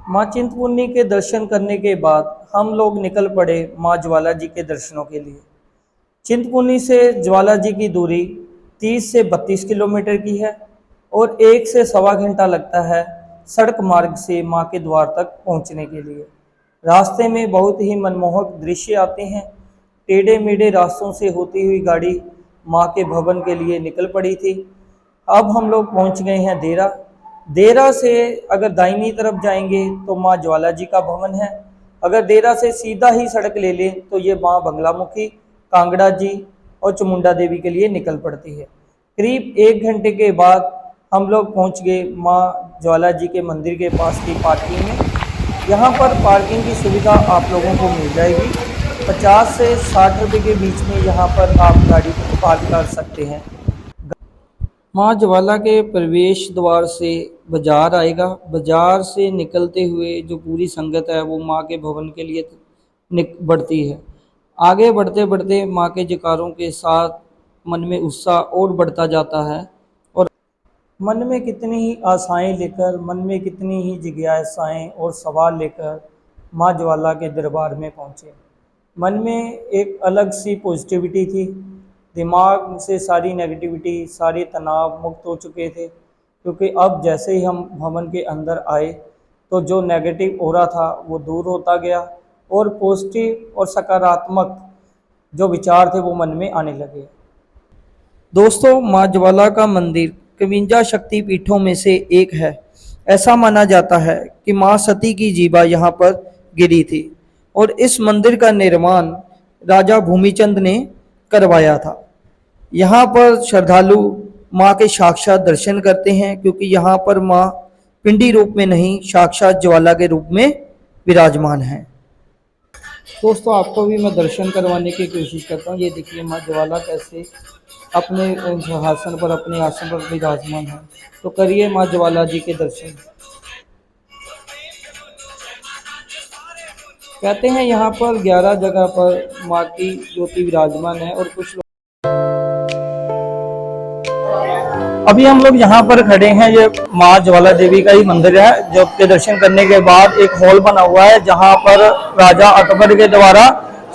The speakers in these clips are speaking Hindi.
माँ चिंतपूर्णी के दर्शन करने के बाद हम लोग निकल पड़े माँ ज्वाला जी के दर्शनों के लिए। चिंतपूर्णी से ज्वाला जी की दूरी 30 से 32 किलोमीटर की है और 1 से 1.25 घंटा लगता है सड़क मार्ग से माँ के द्वार तक पहुँचने के लिए। रास्ते में बहुत ही मनमोहक दृश्य आते हैं। टेढ़े मेढ़े रास्तों से होती हुई गाड़ी माँ के भवन के लिए निकल पड़ी थी। अब हम लोग पहुँच गए हैं देरा। देरा से अगर दाहिनी तरफ जाएंगे तो माँ ज्वाला जी का भवन है। अगर देरा से सीधा ही सड़क ले लें तो ये माँ बंगलामुखी, कांगड़ा जी और चामुंडा देवी के लिए निकल पड़ती है। करीब 1 घंटे के बाद हम लोग पहुंच गए माँ ज्वाला जी के मंदिर के पास की पार्किंग में। यहाँ पर पार्किंग की सुविधा आप लोगों को मिल जाएगी। 50 से 60 रुपये के बीच में यहाँ पर आप गाड़ी पार्क कर सकते हैं। माँ ज्वाला के प्रवेश द्वार से बाजार आएगा। बाजार से निकलते हुए जो पूरी संगत है वो माँ के भवन के लिए बढ़ती है। आगे बढ़ते बढ़ते माँ के जयकारों के साथ मन में उत्साह और बढ़ता जाता है और मन में कितनी ही आशाएं लेकर, मन में कितनी ही जिज्ञासाएं और सवाल लेकर माँ ज्वाला के दरबार में पहुँचे। मन में एक अलग सी पॉजिटिविटी थी। दिमाग से सारी नेगेटिविटी, सारे तनाव मुक्त हो चुके थे, क्योंकि अब जैसे ही हम भवन के अंदर आए तो जो नेगेटिव ऑरा था वो दूर होता गया और पॉजिटिव और सकारात्मक जो विचार थे वो मन में आने लगे। दोस्तों, माँ ज्वाला का मंदिर 51 शक्ति पीठों में से एक है। ऐसा माना जाता है कि माँ सती की जीभा यहाँ पर गिरी थी और इस मंदिर का निर्माण राजा भूमिचंद ने करवाया था। यहाँ पर श्रद्धालु माँ के साक्षात दर्शन करते हैं, क्योंकि यहाँ पर माँ पिंडी रूप में नहीं, साक्षात ज्वाला के रूप में विराजमान है। दोस्तों, आपको भी मैं दर्शन करवाने की कोशिश करता हूँ। ये देखिए माँ ज्वाला कैसे अपने सिंहासन पर, अपने आसन पर विराजमान है। तो करिए माँ ज्वाला जी के दर्शन। कहते हैं यहाँ पर 11 जगह पर माँ की ज्योति विराजमान है और कुछ अभी हम लोग यहाँ पर खड़े हैं। ये माँ ज्वाला देवी का ही मंदिर है, जो के दर्शन करने के बाद एक हॉल बना हुआ है जहाँ पर राजा अकबर के द्वारा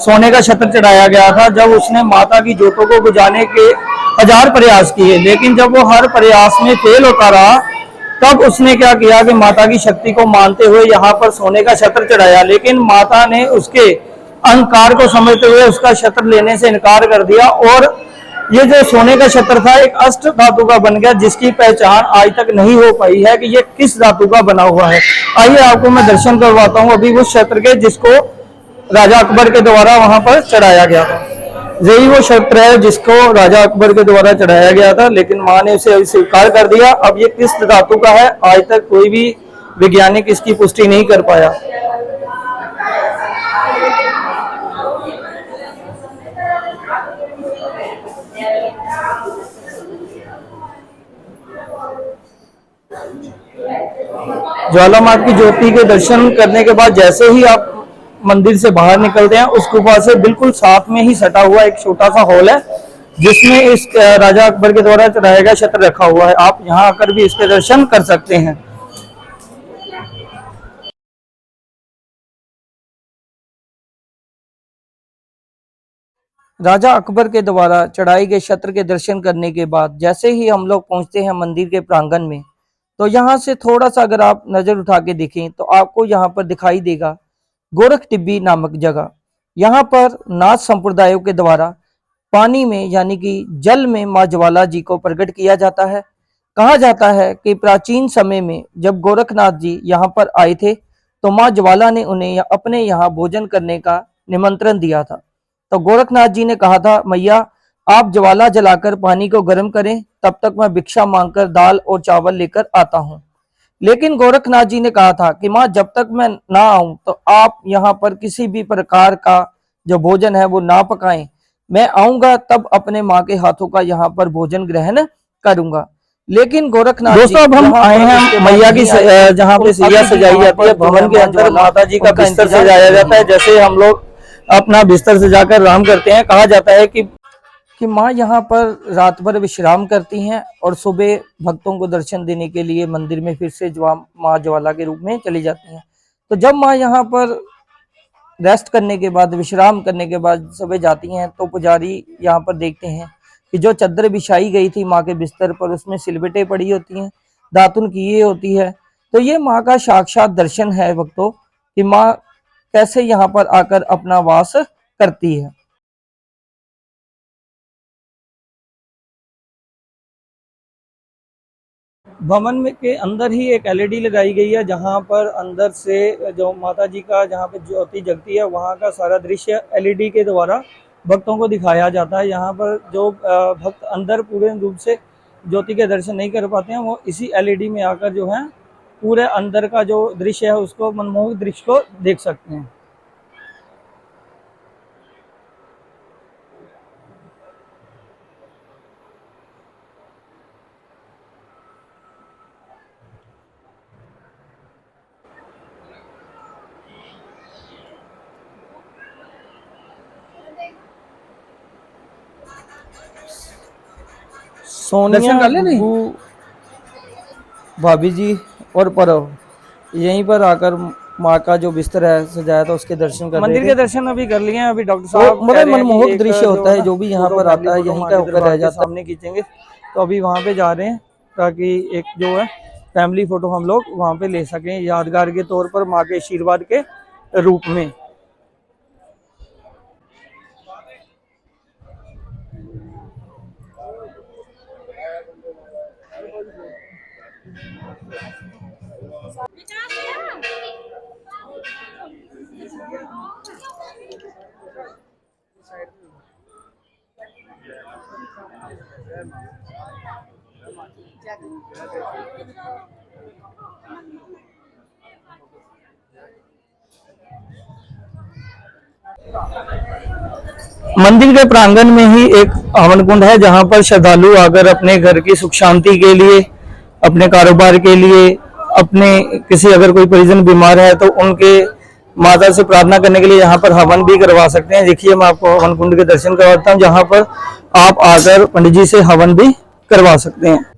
सोने का छत्र चढ़ाया गया था। जब उसने माता की ज्योतों को बुझाने के 1000 प्रयास किए, लेकिन जब वो हर प्रयास में फेल होता रहा, तब उसने क्या किया कि माता की शक्ति को मानते हुए यहाँ पर सोने का छत्र चढ़ाया। लेकिन माता ने उसके अहंकार को समझते हुए उसका छत्र लेने से इनकार कर दिया और ये जो सोने का छत्र था एक अष्ट धातु का बन गया, जिसकी पहचान आज तक नहीं हो पाई है कि ये किस धातु का बना हुआ है। आइए आपको मैं दर्शन करवाता हूँ अभी उस छत्र के जिसको राजा अकबर के द्वारा वहां पर चढ़ाया गया था। यही वो छत्र है जिसको राजा अकबर के द्वारा चढ़ाया गया था, लेकिन माँ ने उसे स्वीकार कर दिया। अब ये किस धातु का है आज तक कोई भी वैज्ञानिक इसकी पुष्टि नहीं कर पाया। ज्वाला माँ की ज्योति के दर्शन करने के बाद जैसे ही आप मंदिर से बाहर निकलते हैं, उस गुफा से बिल्कुल साथ में ही सटा हुआ एक छोटा सा हॉल है, जिसमें इस राजा अकबर के द्वारा चढ़ाया गया छत्र रखा हुआ है। आप यहाँ आकर भी इसके दर्शन कर सकते हैं। राजा अकबर के द्वारा चढ़ाए गए छत्र के दर्शन करने के बाद जैसे ही हम लोग पहुंचते हैं मंदिर के प्रांगण में, तो यहाँ से थोड़ा सा अगर आप नजर उठा के देखें तो आपको यहाँ पर दिखाई देगा गोरख टिब्बी नामक जगह। यहाँ पर नाथ संप्रदायों के द्वारा पानी में यानी कि जल में माँ ज्वाला जी को प्रकट किया जाता है। कहा जाता है कि प्राचीन समय में जब गोरखनाथ जी यहाँ पर आए थे तो माँ ज्वाला ने उन्हें अपने यहाँ भोजन करने का निमंत्रण दिया था। तो गोरखनाथ जी ने कहा था, मैया आप ज्वाला जलाकर पानी को गर्म करें, तब तक मैं भिक्षा मांगकर दाल और चावल लेकर आता हूँ। लेकिन गोरखनाथ जी ने कहा था कि माँ जब तक मैं ना आऊं तो आप यहाँ पर किसी भी प्रकार का जो भोजन है वो ना पकाएं। मैं आऊंगा तब अपने माँ के हाथों का यहाँ पर भोजन ग्रहण करूंगा। लेकिन गोरखनाथ दोस्तों, अब हम आए हैं मैया की जहाँ पे सैया सजाई जाती है, भवन के अंदर माता जी का बिस्तर सजाया जाता है। जैसे हम लोग अपना बिस्तर सजाकर आराम करते हैं, कहा जाता है कि माँ यहाँ पर रात भर विश्राम करती हैं और सुबह भक्तों को दर्शन देने के लिए मंदिर में फिर से माँ ज्वाला के रूप में चली जाती हैं। तो जब माँ यहाँ पर रेस्ट करने के बाद, विश्राम करने के बाद सुबह जाती हैं, तो पुजारी यहाँ पर देखते हैं कि जो चादर बिछाई गई थी माँ के बिस्तर पर, उसमें सिलवटें पड़ी होती हैं, दातुन की होती है। तो ये माँ का साक्षात दर्शन है भक्तों, कि माँ कैसे यहाँ पर आकर अपना वास करती है। भवन में के अंदर ही एक एलईडी लगाई गई है, जहां पर अंदर से जो माता जी का जहां पे ज्योति जगती है, वहां का सारा दृश्य एलईडी के द्वारा भक्तों को दिखाया जाता है। यहाँ पर जो भक्त अंदर पूरे रूप से ज्योति के दर्शन नहीं कर पाते हैं, वो इसी एलईडी में आकर जो है पूरे अंदर का जो दृश्य है उसको, मनमोहक दृश्य को देख सकते हैं। सोनिया गुग्गू, भाभी जी और परव यहीं पर आकर माँ का जो बिस्तर है सजाया था, उसके दर्शन कर मंदिर के दर्शन अभी कर लिए हैं। अभी डॉक्टर साहब बड़ा मनमोहक दृश्य होता है, जो भी यहाँ पर आता है यहीं का होकर रह जाता है। सामने खींचेंगे, तो अभी वहाँ पे जा रहे हैं ताकि एक जो है फैमिली फोटो हम लोग वहाँ पे ले सकें, यादगार के तौर पर माँ के आशीर्वाद के रूप में। मंदिर के प्रांगण में ही एक हवन कुंड है, जहां पर श्रद्धालु आकर अपने घर की सुख शांति के लिए, अपने कारोबार के लिए, अपने किसी अगर कोई परिजन बीमार है तो उनके माता से प्रार्थना करने के लिए यहाँ पर हवन भी करवा सकते हैं। देखिए मैं आपको हवन कुंड के दर्शन करवाता हूँ, जहाँ पर आप आकर पंडित जी से हवन भी करवा सकते हैं।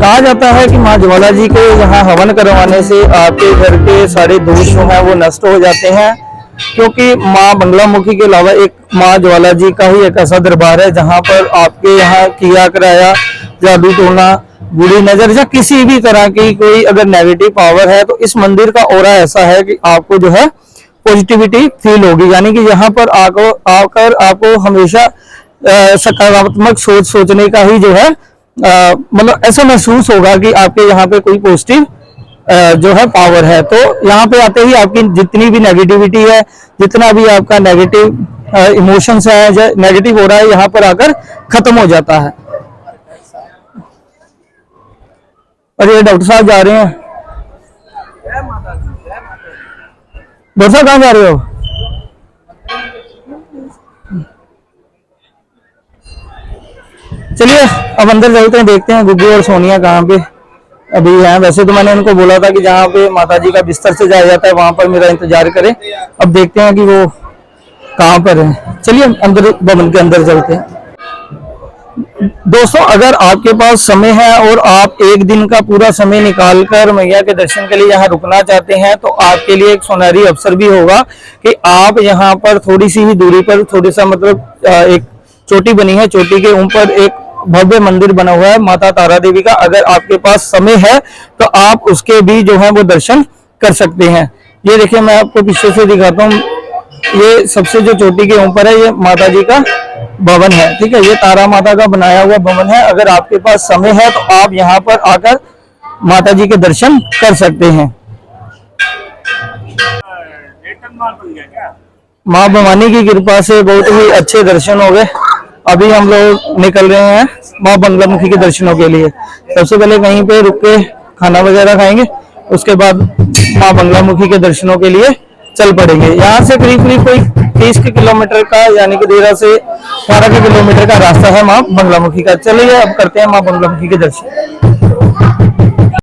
कहा जाता है कि माँ ज्वाला जी के यहाँ हवन करवाने से आपके घर के सारे दोष जो हैं वो नष्ट हो जाते हैं, क्योंकि माँ बंगलामुखी के अलावा एक माँ ज्वाला जी का ही एक ऐसा दरबार है जहाँ पर आपके यहाँ किया कराया, जादू टोना, बुरी नजर या किसी भी तरह की कोई अगर नेगेटिव पावर है, तो इस मंदिर का ऑरा ऐसा है कि आपको जो है पॉजिटिविटी फील होगी। यानी कि यहाँ पर आकर आपको हमेशा सकारात्मक सोचने का ही जो है मतलब ऐसा महसूस होगा कि आपके यहाँ पे कोई पॉजिटिव जो है पावर है। तो यहाँ पे आते ही आपकी जितनी भी नेगेटिविटी है, जितना भी आपका नेगेटिव इमोशंस है, नेगेटिव हो रहा है, यहाँ पर आकर खत्म हो जाता है। और ये डॉक्टर साहब जा रहे हैं। डॉक्टर साहब कहाँ जा रहे हो? चलिए अब अंदर चलते हैं, देखते हैं गुग्गू और सोनिया कहाँ पे अभी हैं। वैसे तो मैंने उनको बोला था कि जहाँ पे माता जी का बिस्तर से जाया जाता है वहां पर मेरा इंतजार करें। अब देखते हैं कि वो कहाँ पर है। चलिए अंदर भवन के अंदर चलते हैं। दोस्तों, अगर आपके पास समय है और आप एक दिन का पूरा समय निकालकर मैया के दर्शन के लिए यहाँ रुकना चाहते हैं, तो आपके लिए एक सुनहरी अवसर भी होगा कि आप यहाँ पर थोड़ी सी ही दूरी पर, थोड़ी सा मतलब एक चोटी बनी है, चोटी के ऊपर एक भव्य मंदिर बना हुआ है माता तारा देवी का। अगर आपके पास समय है तो आप उसके भी जो है वो दर्शन कर सकते हैं। ये देखिए मैं आपको पीछे से दिखाता हूँ, ये सबसे जो चोटी के ऊपर है ये माता जी का भवन है। ठीक है, ये तारा माता का बनाया हुआ भवन है। अगर आपके पास समय है तो आप यहाँ पर आकर माता जी के दर्शन कर सकते हैं। माँ भवानी की कृपा से बहुत ही अच्छे दर्शन हो गए। अभी हम लोग निकल रहे हैं माँ बंगलामुखी के दर्शनों के लिए। सबसे पहले कहीं पे रुक के खाना वगैरह खाएंगे, उसके बाद माँ बंगलामुखी के दर्शनों के लिए चल पड़ेंगे। यहाँ से करीब करीब कोई 30 किलोमीटर का, यानी कि देरा से 12 किलोमीटर का रास्ता है माँ बंगलामुखी का। चलिए अब करते हैं माँ बंगलामुखी के दर्शन।